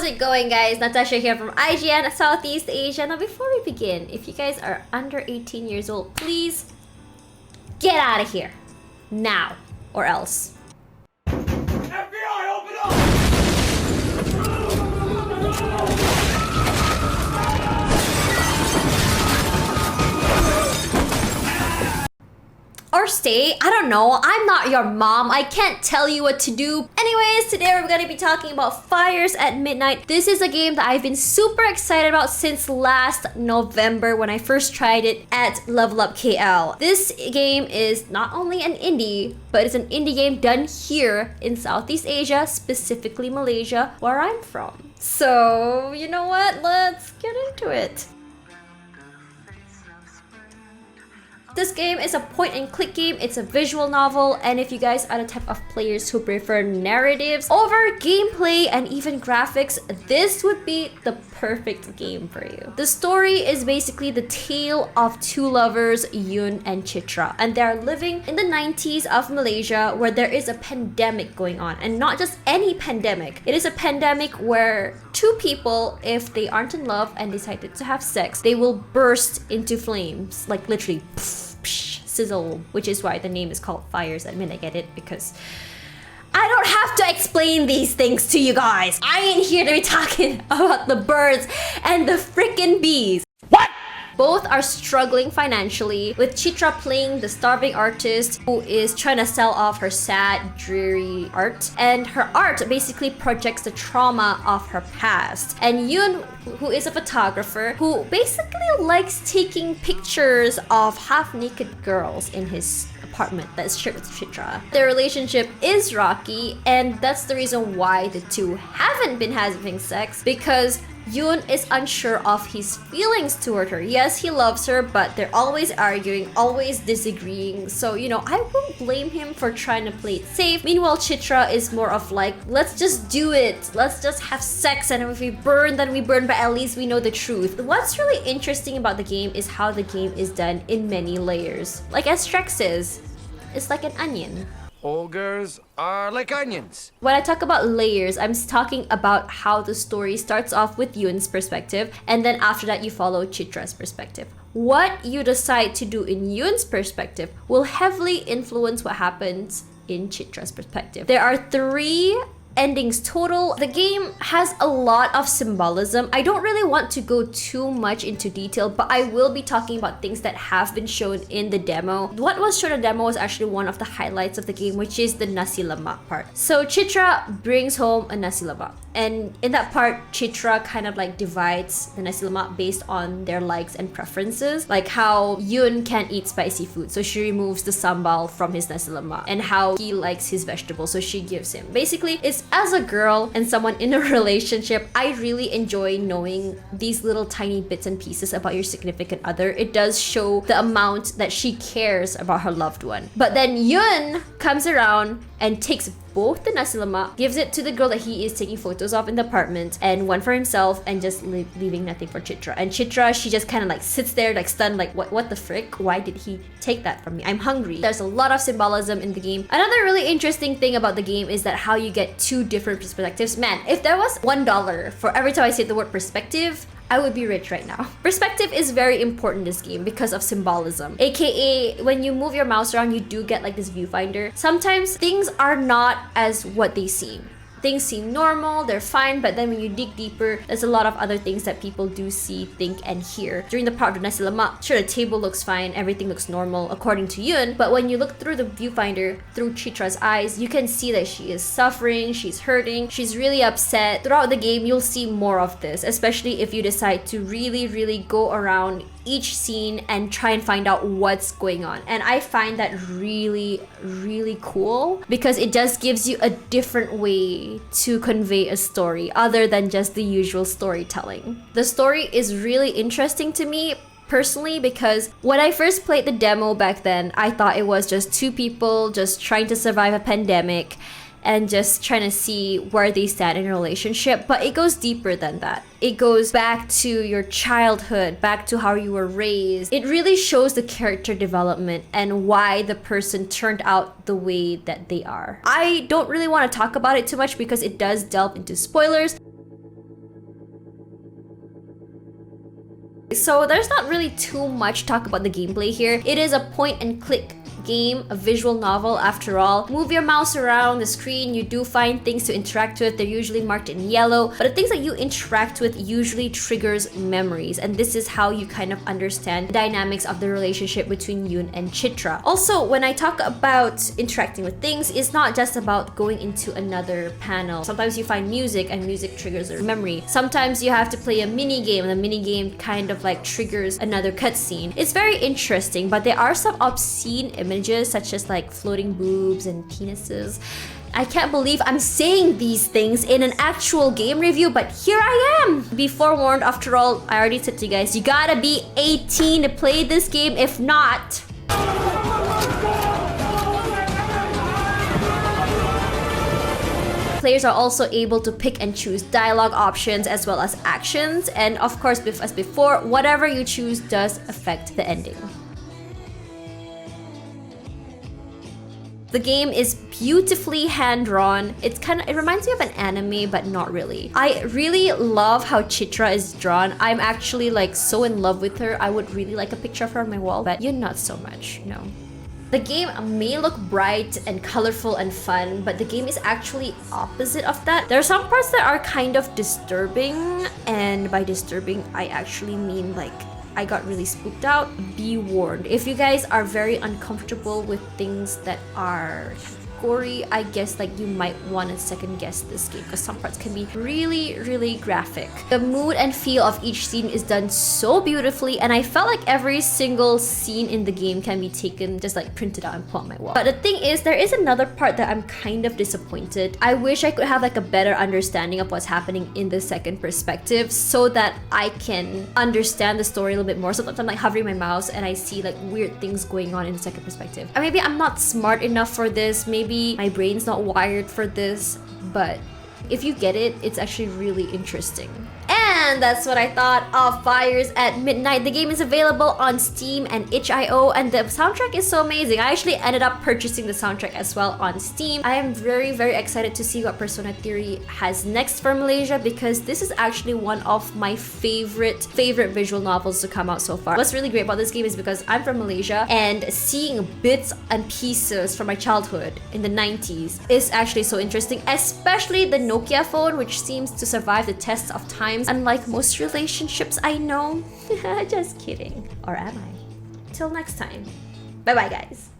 it going, guys? Natasha here from IGN Southeast Asia. Now, before we begin, if you guys are under 18 years old, please get out of here now or else. FBI, open up! Or stay. I don't know. I'm not your mom. I can't tell you what to do. Anyways, today we're going to be talking about Fires at Midnight. This is a game that I've been super excited about since last November when I first tried it at Level Up KL. This game is not only an indie, but it's an indie game done here in Southeast Asia, specifically Malaysia, where I'm from. So, you know what? Let's get into it. This game is a point-and-click game, it's a visual novel, and if you guys are the type of players who prefer narratives over gameplay and even graphics, this would be the perfect game for you. The story is basically the tale of two lovers, Yun and Chitra, and they are living in the 90s of Malaysia where there is a pandemic going on, and not just any pandemic. It is a pandemic where two people, if they aren't in love and decided to have sex, they will burst into flames, like literally sizzle, which is why the name is called Fires at Midnight. I get it because I don't have to explain these things to you guys. I ain't here to be talking about the birds and the freaking bees. What? Both are struggling financially, with Chitra playing the starving artist who is trying to sell off her sad, dreary art. And her art basically projects the trauma of her past. And Yun, who is a photographer, who basically likes taking pictures of half-naked girls in his apartment that's shared with Chitra. Their relationship is rocky, and that's the reason why the two haven't been having sex, because Yun is unsure of his feelings toward her. Yes, he loves her, but they're always arguing, always disagreeing. So, you know, I won't blame him for trying to play it safe. Meanwhile, Chitra is more of like, let's just do it. Let's just have sex, and if we burn, then we burn, but at least we know the truth. What's really interesting about the game is how the game is done in many layers. Like as Shrek says, it's like an onion. Ogres are like onions. When I talk about layers, I'm talking about how the story starts off with Yun's perspective, and then after that you follow Chitra's perspective. What you decide to do in Yun's perspective will heavily influence what happens in Chitra's perspective. There are 3 endings total. The game has a lot of symbolism. I don't really want to go too much into detail, but I will be talking about things that have been shown in the demo. What was shown in the demo was actually one of the highlights of the game, which is the nasi lemak part. So Chitra brings home a nasi lemak, and in that part, Chitra kind of like divides the nasi lemak based on their likes and preferences, like how Yun can't eat spicy food, so she removes the sambal from his nasi lemak, and how he likes his vegetables, so she gives him. Basically, it's as a girl and someone in a relationship, I really enjoy knowing these little tiny bits and pieces about your significant other. It does show the amount that she cares about her loved one. But then Yun comes around and takes both the nasi lemak, gives it to the girl that he is taking photos of in the apartment, and one for himself, and just leaving nothing for Chitra. And Chitra, she just kind of like sits there like stunned, like what the frick? Why did he take that from me? I'm hungry. There's a lot of symbolism in the game. Another really interesting thing about the game is that how you get 2 different perspectives. Man, if there was $1 for every time I say the word perspective, I would be rich right now. Perspective is very important in this game because of symbolism. AKA, when you move your mouse around, you do get like this viewfinder. Sometimes things are not as what they seem. Things seem normal, they're fine, but then when you dig deeper, there's a lot of other things that people do see, think, and hear. During the part of nasi lemak, sure, the table looks fine, everything looks normal according to Yun, but when you look through the viewfinder, through Chitra's eyes, you can see that she is suffering, she's hurting, she's really upset. Throughout the game, you'll see more of this, especially if you decide to really go around each scene and try and find out what's going on. And I find that really cool because it just gives you a different way to convey a story other than just the usual storytelling. The story is really interesting to me personally because when I first played the demo back then, I thought it was just 2 people just trying to survive a pandemic and just trying to see where they stand in a relationship. But it goes deeper than that. It goes back to your childhood, back to how you were raised. It really shows the character development and why the person turned out the way that they are. I don't really want to talk about it too much because it does delve into spoilers. So there's not really too much talk about the gameplay here. It is a point and click game, a visual novel after all. Move your mouse around the screen, you do find things to interact with. They're usually marked in yellow, but the things that you interact with usually triggers memories, and this is how you kind of understand the dynamics of the relationship between Yoon and Chitra. Also, when I talk about interacting with things, it's not just about going into another panel. Sometimes you find music and music triggers a memory. Sometimes you have to play a mini game and the mini game kind of like triggers another cutscene. It's very interesting, but there are some obscene images such as like floating boobs and penises. I can't believe I'm saying these things in an actual game review, but here I am! Be forewarned, after all, I already said to you guys, you gotta be 18 to play this game. If not, players are also able to pick and choose dialogue options as well as actions, and of course, as before, whatever you choose does affect the ending. The game is beautifully hand-drawn. It reminds me of an anime, but not really. I really love how Chitra is drawn. I'm actually like so in love with her. I would really like a picture of her on my wall, but you're not so much, no. The game may look bright and colorful and fun, but the game is actually opposite of that. There are some parts that are kind of disturbing, and by disturbing, I actually mean like I got really spooked out. Be warned. If you guys are very uncomfortable with things that are gory, I guess like you might want to second guess this game because some parts can be really, really graphic. The mood and feel of each scene is done so beautifully, and I felt like every single scene in the game can be taken, just like printed out and put on my wall. But the thing is, there is another part that I'm kind of disappointed. I wish I could have like a better understanding of what's happening in the second perspective so that I can understand the story a little bit more. Sometimes I'm like hovering my mouse and I see like weird things going on in the second perspective. Or maybe I'm not smart enough for this. Maybe my brain's not wired for this, but if you get it, it's actually really interesting. And that's what I thought of Fires at Midnight. The game is available on Steam and itch.io, and the soundtrack is so amazing. I actually ended up purchasing the soundtrack as well on Steam. I am very, very excited to see what Persona Theory has next for Malaysia, because this is actually one of my favorite visual novels to come out so far. What's really great about this game is because I'm from Malaysia, and seeing bits and pieces from my childhood in the 90s is actually so interesting, especially the Nokia phone, which seems to survive the tests of times, unlike most relationships I know. Just kidding. Or am I? Till next time. Bye bye, guys.